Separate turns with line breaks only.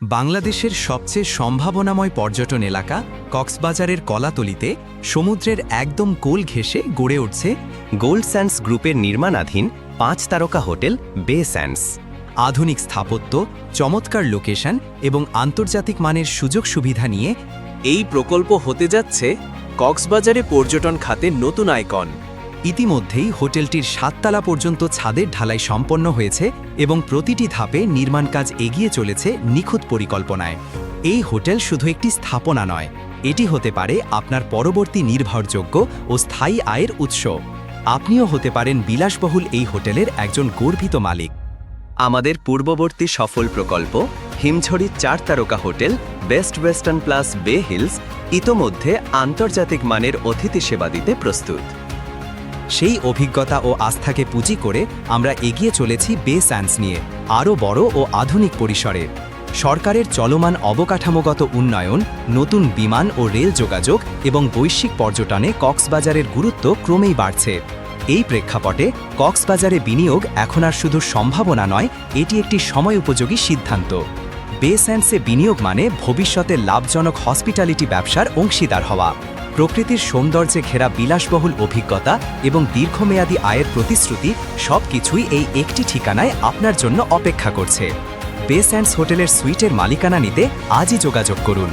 বাংলাদেশের সবচেয়ে সম্ভাবনাময় পর্যটন এলাকা কক্সবাজারের কলাতলিতে সমুদ্রের একদম কোল ঘেঁষে গড়ে উঠছে
গোল্ড স্যান্ডস গ্রুপের নির্মাণাধীন 5 তারকা হোটেল বে স্যান্ডস।
আধুনিক স্থাপত্য, চমৎকার লোকেশন এবং আন্তর্জাতিক মানের সুযোগ সুবিধা নিয়ে
এই প্রকল্প হতে যাচ্ছে কক্সবাজারে পর্যটন খাতে নতুন আইকন।
ইতিমধ্যেই হোটেলটির 7 তলা পর্যন্ত ছাদের ঢালাই সম্পন্ন হয়েছে এবং প্রতিটি ধাপে নির্মাণ কাজ এগিয়ে চলেছে নিখুঁত পরিকল্পনায়। এই হোটেল শুধু একটি স্থাপনা নয়, এটি হতে পারে আপনার পরবর্তী নির্ভরযোগ্য ও স্থায়ী আয়ের উৎস। আপনিও হতে পারেন বিলাসবহুল এই হোটেলের একজন গর্বিত মালিক।
আমাদের পূর্ববর্তী সফল প্রকল্প হিমছড়ি 4 তারকা হোটেল বেস্ট ওয়েস্টার্ন প্লাস বে হিলস ইতোমধ্যে আন্তর্জাতিক মানের অতিথি সেবা দিতে প্রস্তুত।
সেই অভিজ্ঞতা ও আস্থাকে পুঁজি করে আমরা এগিয়ে চলেছি বে স্যান্ডস নিয়ে আরও বড় ও আধুনিক পরিসরে। সরকারের চলমান অবকাঠামোগত উন্নয়ন, নতুন বিমান ও রেল যোগাযোগ এবং বৈশ্বিক পর্যটনে কক্সবাজারের গুরুত্ব ক্রমেই বাড়ছে। এই প্রেক্ষাপটে কক্সবাজারে বিনিয়োগ এখন আর শুধু সম্ভাবনা নয়, এটি একটি সময়োপযোগী সিদ্ধান্ত। বে স্যান্ডসে বিনিয়োগ মানে ভবিষ্যতে লাভজনক হসপিটালিটি ব্যবসার অংশীদার হওয়া। প্রকৃতির সৌন্দর্যে ঘেরা বিলাসবহুল অভিজ্ঞতা এবং দীর্ঘমেয়াদী আয়ের প্রতিশ্রুতি সবকিছুই এই একটি ঠিকানায় আপনার জন্য অপেক্ষা করছে। বে স্যান্ডস হোটেলের সুইটের মালিকানা নিতে আজই যোগাযোগ করুন।